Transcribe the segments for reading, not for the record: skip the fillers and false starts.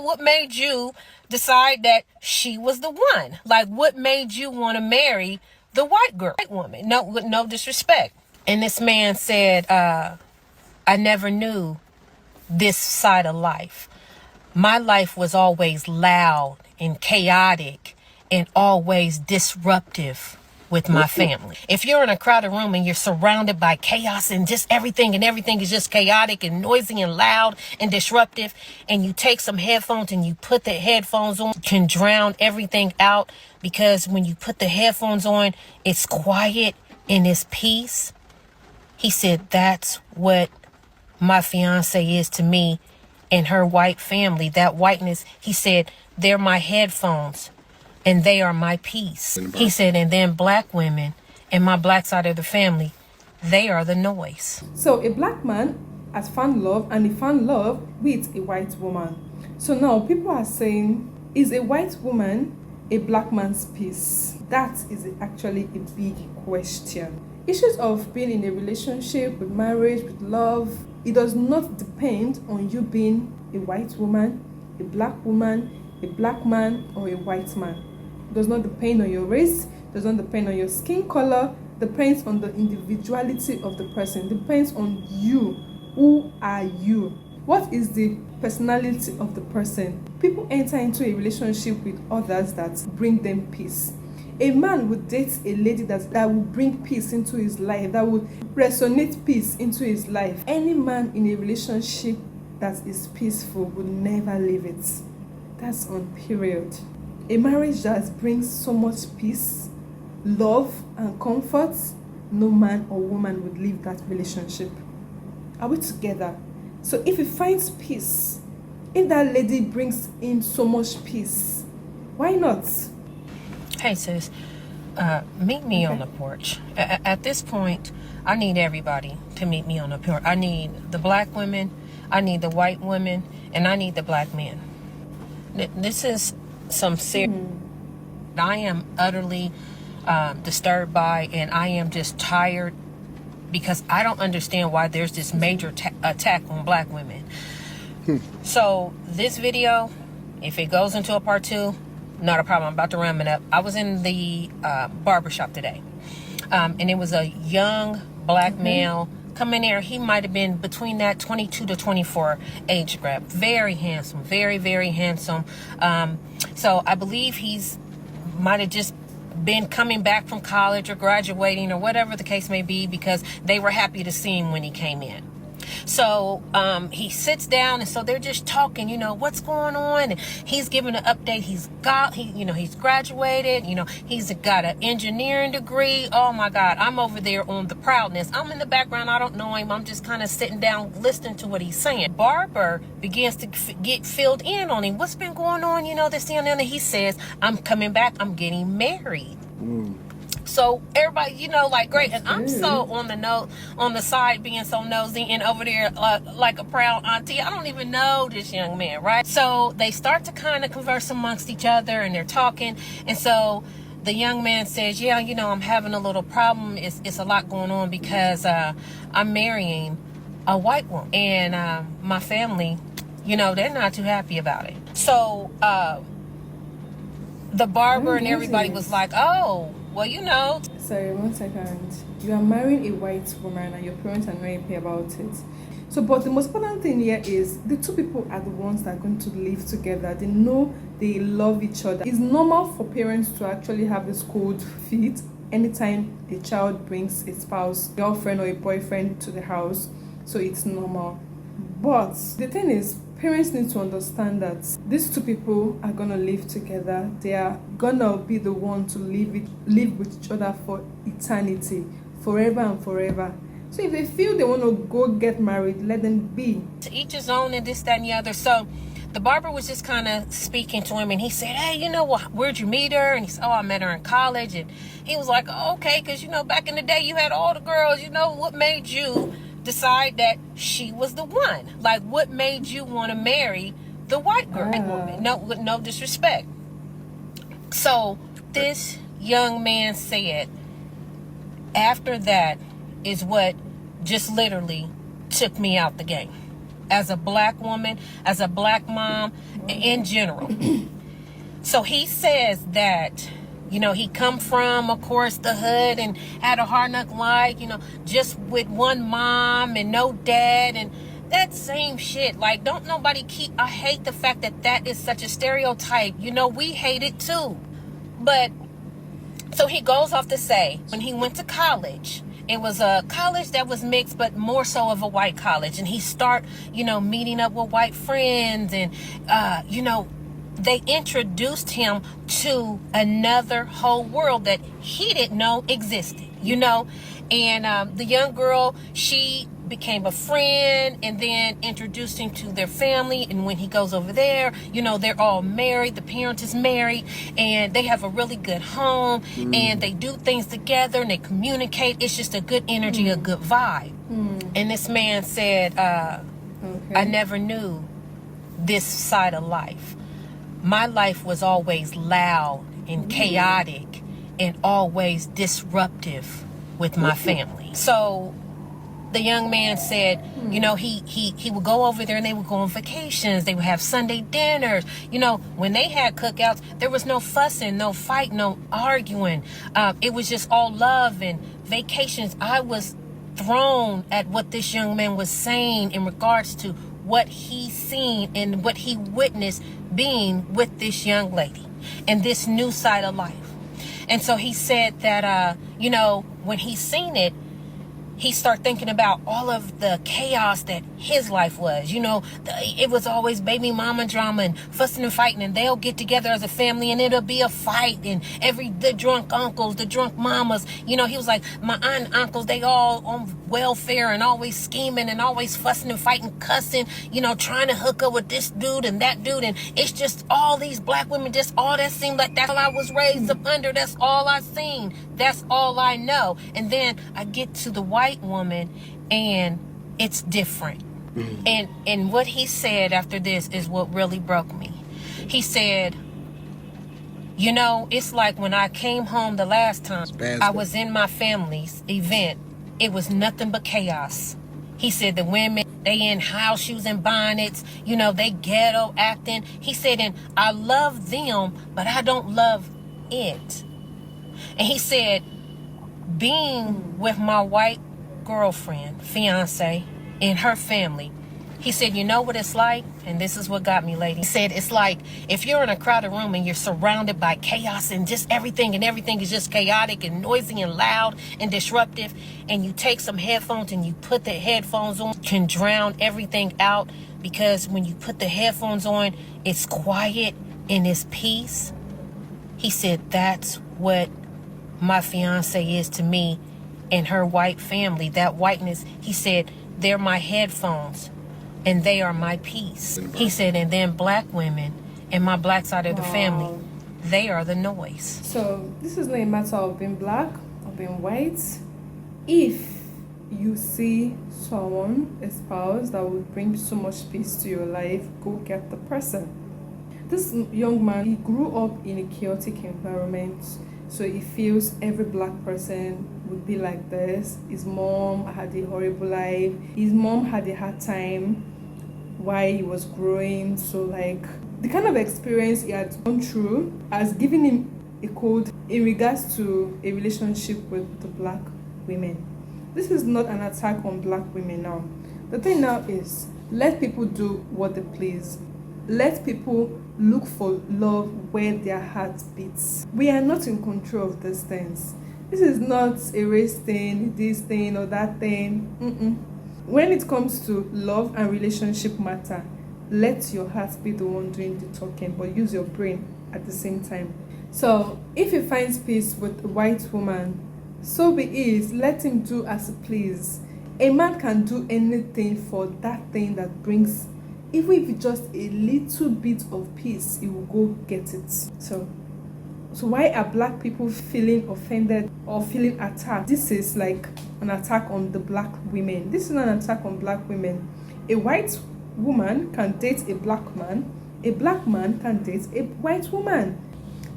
What made you decide that she was the one? Like, what made you want to marry the white woman? No, with no disrespect. And this man said, I never knew this side of life. My life was always loud and chaotic and always disruptive with my family. If you're in a crowded room and you're surrounded by chaos and just everything is just chaotic and noisy and loud and disruptive, and you take some headphones and you put the headphones on, can drown everything out, because when you put the headphones on, it's quiet and it's peace. He said, that's what my fiance is to me and her white family. That whiteness, he said, they're my headphones and they are my peace. He said, and then black women and my black side of the family, they are the noise. So a black man has found love, and he found love with a white woman. So now people are saying, is a white woman a black man's peace? That is actually a big question. Issues of being in a relationship, with marriage, with love, it does not depend on you being a white woman, a black woman, a black man, or a white man. It does not depend on your race, it does not depend on your skin color, it depends on the individuality of the person, it depends on you. Who are you? What is the personality of the person? People enter into a relationship with others that bring them peace. A man would date a lady that will bring peace into his life, that would resonate peace into his life. Any man in a relationship that is peaceful will never leave it. That's on period. A marriage that brings so much peace, love, and comfort, no man or woman would leave that relationship. Are we together? So if he finds peace, if that lady brings in so much peace, why not? Hey sis, meet me on the porch. At this point, I need everybody to meet me on the porch. I need the black women, I need the white women, and I need the black men. This is some serious. I am utterly disturbed by, and I am just tired, because I don't understand why there's this major attack on black women. So this video, if it goes into a part 2, not a problem. I'm about to ram it up. I was in the barber shop today, and it was a young black male come in there. He might have been between that 22 to 24 age group. Very handsome, very, very handsome. So I believe he's might have just been coming back from college or graduating or whatever the case may be, because they were happy to see him when he came in. So he sits down, and so they're just talking, what's going on, and he's giving an update. He's graduated, he's got an engineering degree. Oh my God, I'm over there on the proudness. I'm in the background, I don't know him, I'm just kind of sitting down listening to what he's saying. Barber begins to get filled in on him. What's been going on, this and he says, I'm coming back, I'm getting married. So everybody, like, great. And I'm so on the side being so nosy and over there like a proud auntie. I don't even know this young man, right? So they start to kind of converse amongst each other, and they're talking. And so the young man says, yeah, I'm having a little problem. It's a lot going on, because I'm marrying a white woman. And my family, they're not too happy about it. So the barber and everybody was like, oh, well, Sorry, 1 second. You are marrying a white woman and your parents are not happy about it. So, but the most important thing here is the two people are the ones that are going to live together. They know they love each other. It's normal for parents to actually have this cold feet anytime a child brings a spouse, girlfriend or a boyfriend to the house. So it's normal. But the thing is, parents need to understand that these two people are gonna live together. They are gonna be the one to live with each other for eternity, forever and forever. So if they feel they want to go get married, let them be. To each his own, and this, that, and the other. So the barber was just kind of speaking to him, and he said, hey, where'd you meet her? And he said, oh, I met her in college. And he was like, oh, okay, because, back in the day you had all the girls. What made you decide that she was the one? Like, what made you want to marry the white woman? No, with no disrespect. So this young man said, after that is what just literally took me out the game. as a black woman, as a black mom, in general. So he says that, you know, he come from, of course, the hood and had a hard knock life, you know, just with one mom and no dad, and that same shit. Like, don't nobody keep, I hate the fact that that is such a stereotype. You know, we hate it too. But, so he goes off to say, when he went to college, it was a college that was mixed, but more so of a white college. And he start, you know, meeting up with white friends, and, you know, they introduced him to another whole world that he didn't know existed, you know. And the young girl, she became a friend, and then introduced him to their family. And when he goes over there, you know, they're all married. The parent is married, and they have a really good home, and they do things together, and they communicate. It's just a good energy, a good vibe. And this man said, I never knew this side of life. My life was always loud and chaotic and always disruptive with my family. So the young man said, you know, he would go over there, and they would go on vacations. They would have Sunday dinners. You know, when they had cookouts, there was no fussing, no fight, no arguing. It was just all love and vacations. I was thrown at what this young man was saying in regards to what he seen and what he witnessed being with this young lady and this new side of life. And so he said that, you know, when he seen it, he started thinking about all of the chaos that his life was. You know, it was always baby mama drama and fussing and fighting, and they'll get together as a family and it'll be a fight, and the drunk uncles, the drunk mamas, you know, he was like, my aunt and uncles, they all on welfare and always scheming and always fussing and fighting, cussing, you know, trying to hook up with this dude and that dude. And it's just all these black women, just all that seemed like that's all I was raised up under. That's all I seen. That's all I know. And then I get to the white woman, and it's different. And what he said after this is what really broke me. He said, you know, it's like when I came home the last time, I was in my family's event. It was nothing but chaos. He said the women, they in house shoes and bonnets, you know, they ghetto acting. He said, and I love them, but I don't love it. And he said, being with my white girlfriend, fiance, and her family, he said, you know what it's like? And this is what got me, lady. He said, it's like if you're in a crowded room and you're surrounded by chaos and just everything, and everything is just chaotic and noisy and loud and disruptive, and you take some headphones and you put the headphones on, can drown everything out, because when you put the headphones on, it's quiet and it's peace. He said, that's what my fiance is to me and her white family. That whiteness, he said, they're my headphones and they are my peace. He said, and then black women and my black side of the family, they are the noise. So this is not a matter of being black or being white. If you see someone, a spouse that will bring so much peace to your life, go get the person. This young man, he grew up in a chaotic environment, so he feels every black person would be like this. His mom had a horrible life. His mom had a hard time while he was growing. So like the kind of experience he had gone through has given him a code in regards to a relationship with the black women. This is not an attack on black women now. The thing now is, let people do what they please. Let people look for love where their heart beats. We are not in control of these things. This is not a race thing, this thing or that thing. When it comes to love and relationship matter, let your heart be the one doing the talking, but use your brain at the same time. So if he finds peace with a white woman, so be it. Let him do as he please. A man can do anything for that thing that brings, even if it's just a little bit of peace, he will go get it. So why are black people feeling offended or feeling attacked? This is like an attack on the black women. This is not an attack on black women. A white woman can date a black man. A black man can date a white woman.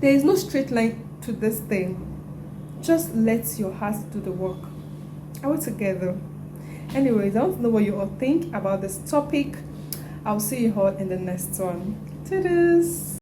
There is no straight line to this thing. Just let your heart do the work. Are we together? Anyways, I want to know what you all think about this topic. I'll see you all in the next one. Toodles!